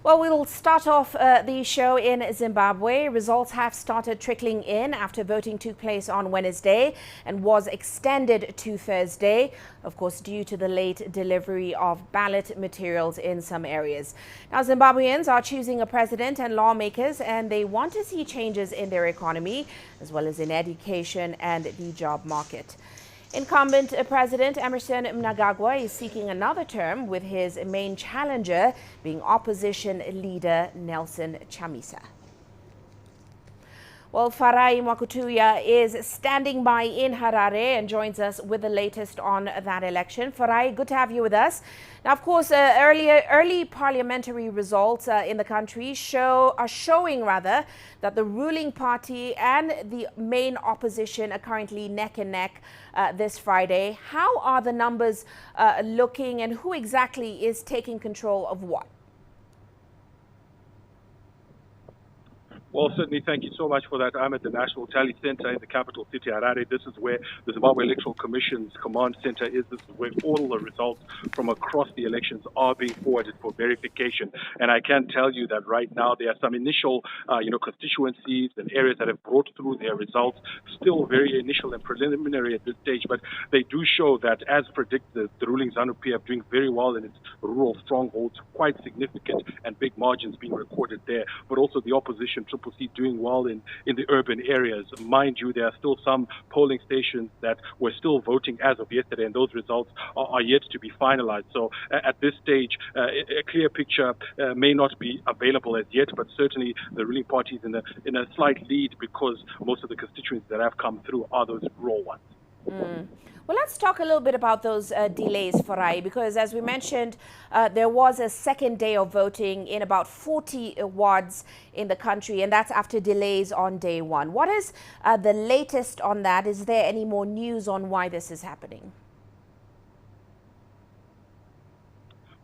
Well, we'll start off the show in Zimbabwe. Results have started trickling in after voting took place on Wednesday and was extended to Thursday, of course, due to the late delivery of ballot materials in some areas. Now, Zimbabweans are choosing a president and lawmakers, and they want to see changes in their economy, as well as in education and the job market. Incumbent President Emmerson Mnangagwa is seeking another term, with his main challenger being opposition leader Nelson Chamisa. Well, Farai Mwakutuya is standing by in Harare and joins us with the latest on that election. Farai, good to have you with us. Now, of course, early parliamentary results in the country are showing that the ruling party and the main opposition are currently neck and neck this Friday. How are the numbers looking, and who exactly is taking control of what? Well, certainly, thank you so much for that. I'm at the National Tally Center in the capital city, Harare. This is where the Zimbabwe Electoral Commission's command center is. This is where all the results from across the elections are being forwarded for verification. And I can tell you that right now there are some initial, constituencies and areas that have brought through their results. Still very initial and preliminary at this stage, but they do show that, as predicted, the ruling ZANU-PF doing very well in its rural strongholds, quite significant and big margins being recorded there. But also the opposition, doing well in the urban areas. Mind you, there are still some polling stations that were still voting as of yesterday, and those results are yet to be finalized. So at this stage, a clear picture may not be available as yet, but certainly the ruling party is in a slight lead, because most of the constituencies that have come through are those rural ones. Well, let's talk a little bit about those delays, Farai, because as we mentioned, there was a second day of voting in about 40 wards in the country, and that's after delays on day one. What is the latest on that? Is there any more news on why this is happening?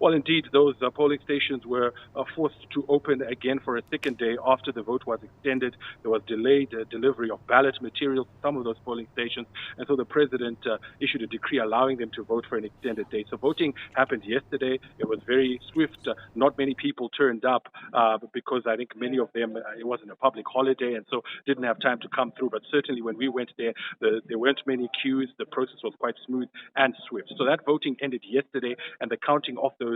Well, indeed, those polling stations were forced to open again for a second day after the vote was extended. There was delayed delivery of ballot materials to some of those polling stations, and so the president issued a decree allowing them to vote for an extended day. So voting happened yesterday. It was very swift. Not many people turned up because I think many of them, it wasn't a public holiday, and so didn't have time to come through. But certainly when we went there, there weren't many queues. The process was quite smooth and swift. So that voting ended yesterday, and the counting of those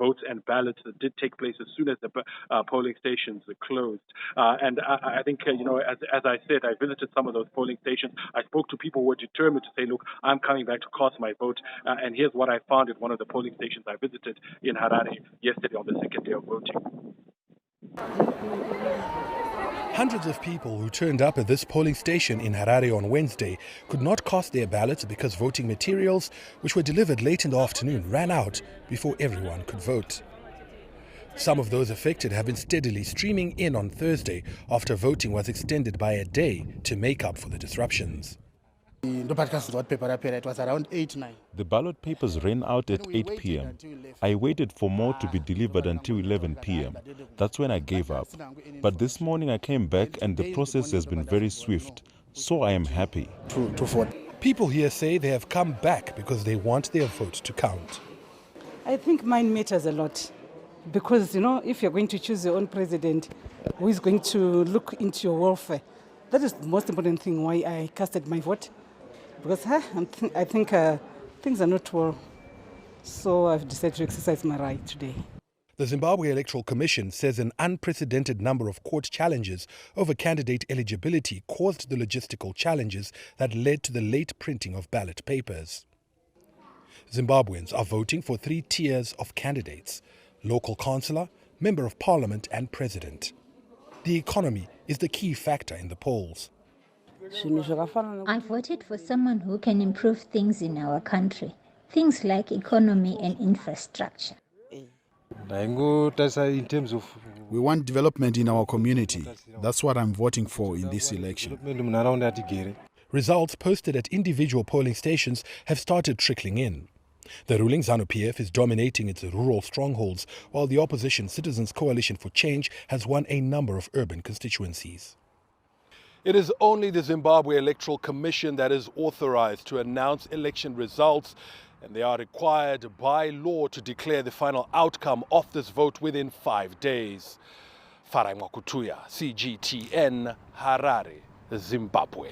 votes and ballots did take place as soon as the polling stations closed. And I think, as I said, I visited some of those polling stations. I spoke to people who were determined to say, look, I'm coming back to cast my vote. And here's what I found at one of the polling stations I visited in Harare yesterday on the second day of voting. Hundreds of people who turned up at this polling station in Harare on Wednesday could not cast their ballots because voting materials, which were delivered late in the afternoon, ran out before everyone could vote. Some of those affected have been steadily streaming in on Thursday after voting was extended by a day to make up for the disruptions. It was around 8-9. The ballot papers ran out at 8 p.m. I waited for more to be delivered until 11 p.m. That's when I gave up. But this morning I came back and the process has been very swift, so I am happy. People here say they have come back because they want their vote to count. I think mine matters a lot because, if you're going to choose your own president who is going to look into your welfare, that is the most important thing why I casted my vote. Because I think things are not well, so I've decided to exercise my right today. The Zimbabwe Electoral Commission says an unprecedented number of court challenges over candidate eligibility caused the logistical challenges that led to the late printing of ballot papers. Zimbabweans are voting for 3 tiers of candidates: local councillor, member of parliament and president. The economy is the key factor in the polls. I voted for someone who can improve things in our country, things like economy and infrastructure. We want development in our community. That's what I'm voting for in this election. Results posted at individual polling stations have started trickling in. The ruling ZANU-PF is dominating its rural strongholds, while the opposition Citizens Coalition for Change has won a number of urban constituencies. It is only the Zimbabwe Electoral Commission that is authorized to announce election results. and they are required by law to declare the final outcome of this vote within 5 days. Farai Mwakutuya, CGTN, Harare, Zimbabwe.